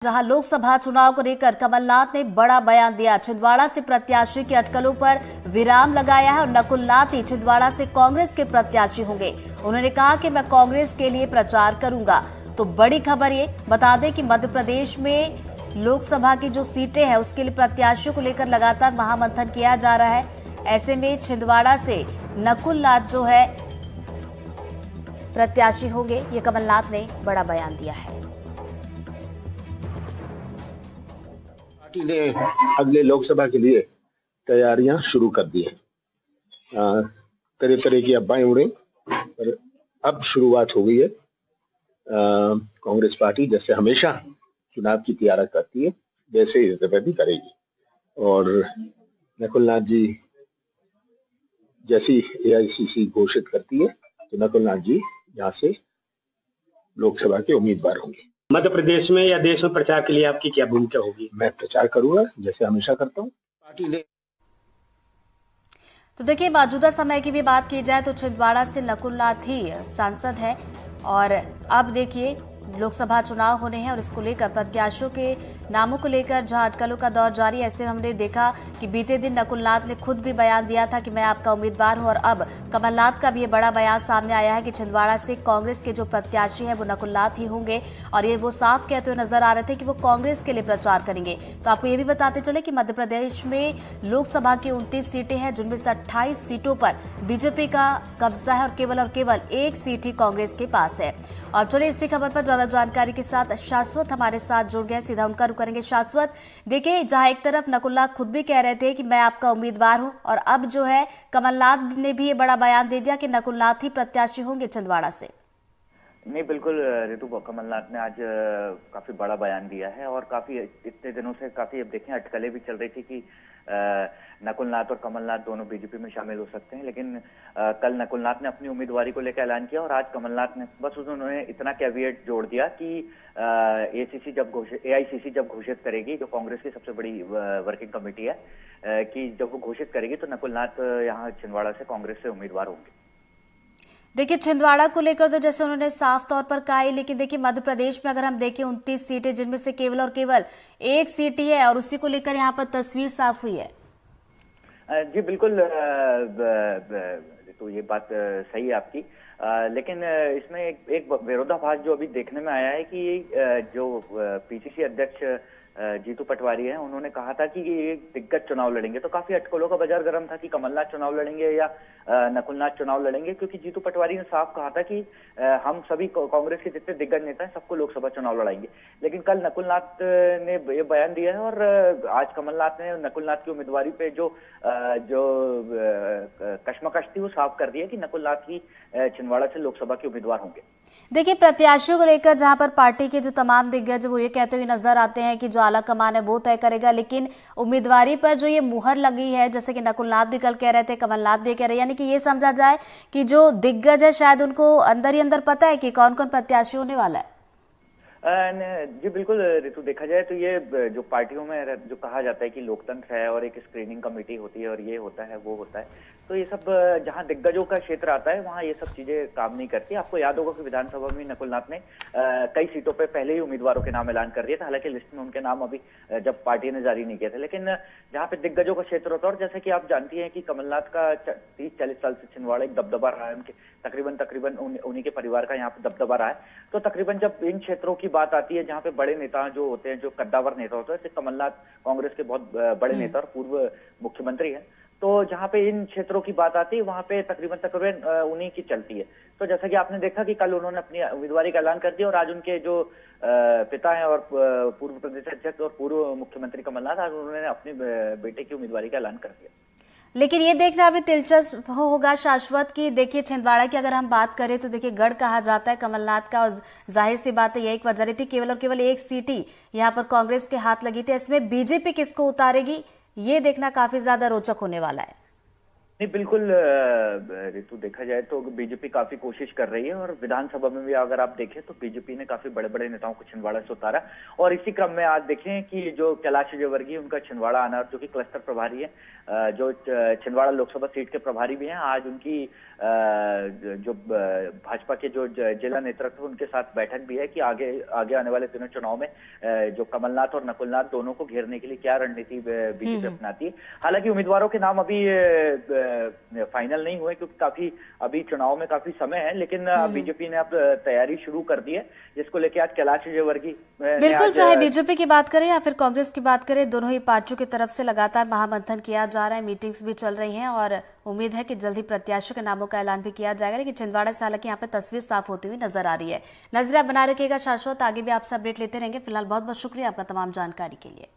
जहां लोकसभा चुनाव को लेकर कमलनाथ ने बड़ा बयान दिया। छिंदवाड़ा से प्रत्याशी की अटकलों पर विराम लगाया है और नकुल नाथ ही छिंदवाड़ा से कांग्रेस के प्रत्याशी होंगे। उन्होंने कहा कि मैं कांग्रेस के लिए प्रचार करूंगा। तो बड़ी खबर ये बता दें कि मध्य प्रदेश में लोकसभा की जो सीटें हैं उसके लिए प्रत्याशियों को लेकर लगातार महामंथन किया जा रहा है। ऐसे में छिंदवाड़ा से नकुल नाथ जो है प्रत्याशी होंगे। ये कमलनाथ ने बड़ा बयान दिया है। पार्टी ने अगले लोकसभा के लिए तैयारियां शुरू कर दी है। तरह तरह की अफवाहें उड़े पर अब शुरुआत हो गई है। कांग्रेस पार्टी जैसे हमेशा चुनाव की तैयारी करती है वैसे इस दफे भी करेगी और नकुल नाथ जी जैसी एआईसीसी घोषित करती है तो नकुल नाथ जी यहाँ से लोकसभा के उम्मीदवार होंगे। मध्य प्रदेश में या देश में प्रचार के लिए आपकी क्या भूमिका होगी? मैं प्रचार करूंगा जैसे हमेशा करता हूँ। पार्टी ने तो देखिए, मौजूदा समय की भी बात की जाए तो छिंदवाड़ा से नकुल नाथ ही सांसद है और अब देखिए लोकसभा चुनाव होने हैं और इसको लेकर प्रत्याशियों के नामों को लेकर जहां अटकलों का दौर जारी है। ऐसे हमने देखा कि बीते दिन नकुल नाथ ने खुद भी बयान दिया था कि मैं आपका उम्मीदवार हूं और अब कमलनाथ का भी ये बड़ा बयान सामने आया है कि छिंदवाड़ा से कांग्रेस के जो प्रत्याशी हैं वो नकुल नाथ ही होंगे और ये वो साफ कहते हुए नजर आ रहे थे कि वो कांग्रेस के लिए प्रचार करेंगे। तो आपको ये भी बताते चले कि मध्य प्रदेश में लोकसभा की 29 सीटें हैं जिनमें से 28 सीटों पर बीजेपी का कब्जा है और केवल एक सीट ही कांग्रेस के पास है। और चलिए इसी खबर पर ज्यादा जानकारी के साथ शाश्वत हमारे साथ जुड़ गए, सीधा उनका रुख करेंगे। शाश्वत, देखिए जहां एक तरफ नकुल नाथ खुद भी कह रहे थे कि मैं आपका उम्मीदवार हूं और अब जो है कमलनाथ ने भी ये बड़ा बयान दे दिया कि नकुल नाथ ही प्रत्याशी होंगे छिंदवाड़ा से। नहीं, बिल्कुल ऋतु, कमलनाथ ने आज काफी बड़ा बयान दिया है और काफी इतने दिनों से काफी अब देखें अटकलें भी चल रही थी कि नकुल नाथ और कमलनाथ दोनों बीजेपी में शामिल हो सकते हैं, लेकिन कल नकुल नाथ ने अपनी उम्मीदवारी को लेकर ऐलान किया और आज कमलनाथ ने बस उन्होंने इतना कैविएट जोड़ दिया कि एआईसीसी जब घोषित करेगी, जो कांग्रेस की सबसे बड़ी वर्किंग कमेटी है, कि जब वो घोषित करेगी तो नकुल नाथ यहाँ छिंदवाड़ा से कांग्रेस से उम्मीदवार होंगे। देखिए छिंदवाड़ा को लेकर तो जैसे उन्होंने साफ तौर पर कहा है, लेकिन देखिए मध्य प्रदेश में अगर हम देखें 29 सीटें जिनमें से केवल एक सीट ही है और उसी को लेकर यहाँ पर तस्वीर साफ हुई है। जी बिल्कुल, तो ये बात सही है आपकी, लेकिन इसमें एक विरोधाभास जो अभी देखने में आया है कि जो पीसीसी अध्यक्ष जीतू पटवारी हैं, उन्होंने कहा था कि ये दिग्गज चुनाव लड़ेंगे, तो काफी अटकलों का बाजार गर्म था कि कमलनाथ चुनाव लड़ेंगे या नकुल नाथ चुनाव लड़ेंगे, क्योंकि जीतू पटवारी ने साफ कहा था कि हम सभी कांग्रेस के जितने दिग्गज नेता हैं सबको लोकसभा चुनाव लड़ाएंगे। लेकिन कल नकुल नाथ ने ये बयान दिया है और आज कमलनाथ ने नकुल नाथ की उम्मीदवारी पे जो कश्मकश थी वो साफ कर दी है कि नकुल नाथ ही छिंदवाड़ा से लोकसभा के उम्मीदवार होंगे। देखिए प्रत्याशियों को लेकर जहां पर पार्टी के जो तमाम दिग्गज वो ये कहते हुए नजर आते हैं कि जो आला कमान है वो तय करेगा, लेकिन उम्मीदवारी पर जो ये मुहर लगी है, जैसे कि नकुल नाथ भी कल कह रहे थे, कमलनाथ भी कह रहे हैं, यानी कि ये समझा जाए कि जो दिग्गज है शायद उनको अंदर ही अंदर पता है कि कौन कौन प्रत्याशी होने वाला है। जी बिल्कुल ऋतु, देखा जाए तो ये जो पार्टियों में जो कहा जाता है कि लोकतंत्र है और एक स्क्रीनिंग कमेटी होती है और ये होता है वो होता है, तो ये सब जहां दिग्गजों का क्षेत्र आता है वहां ये सब चीजें काम नहीं करती। आपको याद होगा कि विधानसभा में नकुल नाथ ने कई सीटों पे पहले ही उम्मीदवारों के नाम ऐलान कर दिया था, हालांकि लिस्ट में उनके नाम अभी जब पार्टी ने जारी नहीं किया था, लेकिन जहाँ पे दिग्गजों का क्षेत्र होता है और जैसे कि आप जानती हैं कि कमलनाथ का 30-40 साल से छिंदवाड़ा एक दबदबा रहा है, उनके तकरीबन उन्हीं के परिवार का यहाँ पे दबदबा रहा है। तो तकरीबन जब इन क्षेत्रों की बात आती है जहाँ पे बड़े नेता जो होते हैं, जो कद्दावर नेता होते हैं, जैसे कमलनाथ कांग्रेस के बहुत बड़े नेता और पूर्व मुख्यमंत्री हैं, तो जहाँ पे इन क्षेत्रों की बात आती है वहां पे तकरीबन उन्हीं की चलती है। तो जैसा कि आपने देखा कि कल उन्होंने अपनी उम्मीदवारी का ऐलान कर दिया और आज उनके जो पिता हैं और पूर्व प्रदेश अध्यक्ष और पूर्व मुख्यमंत्री कमलनाथ, आज उन्होंने अपने बेटे की उम्मीदवारी का ऐलान कर दिया। लेकिन ये देखना अभी दिलचस्प होगा शाश्वत की, देखिए छिंदवाड़ा की अगर हम बात करें तो देखिए गढ़ कहा जाता है कमलनाथ का और जाहिर सी बात है यही एक वजह थी, केवल एक सीट ही यहाँ पर कांग्रेस के हाथ लगी थी। इसमें बीजेपी किसको उतारेगी ये देखना काफी ज्यादा रोचक होने वाला है। नहीं, बिल्कुल ऋतु, देखा जाए तो बीजेपी काफी कोशिश कर रही है और विधानसभा में भी अगर आप देखें तो बीजेपी ने काफी बड़े बड़े नेताओं को छिंदवाड़ा से उतारा। और इसी क्रम में आज देखें कि जो कैलाश विजयवर्गीय उनका छिंदवाड़ा आना, जो कि क्लस्टर प्रभारी है, जो छिंदवाड़ा लोकसभा सीट के प्रभारी भी हैं, आज उनकी जो भाजपा के जो जिला नेतृत्व उनके साथ बैठक भी है कि आगे आने वाले दिनों चुनाव में जो कमलनाथ और नकुलनाथ दोनों को घेरने के लिए क्या रणनीति बीजेपी अपनाती है। हालांकि उम्मीदवारों के नाम अभी फाइनल नहीं हुए क्योंकि काफी अभी चुनाव में काफी समय है, लेकिन बीजेपी ने अब तैयारी शुरू कर दी है, जिसको लेके आज कैलाश विजयवर्गीय बिल्कुल, चाहे बीजेपी की बात करें या फिर कांग्रेस की बात करें, दोनों ही पार्टियों की तरफ से लगातार महामंथन किया जा रहा है, मीटिंग्स भी चल रही हैं और उम्मीद है कि जल्द ही प्रत्याशियों के नामों का ऐलान भी किया जाएगा। लेकिन छिंदवाड़ा से हालांकि यहाँ पे तस्वीर साफ होती हुई नजर आ रही है। नजर आप बना रखिएगा शाश्वत, आगे भी आपसे अपडेट लेते रहेंगे। फिलहाल बहुत बहुत शुक्रिया आपका तमाम जानकारी के लिए।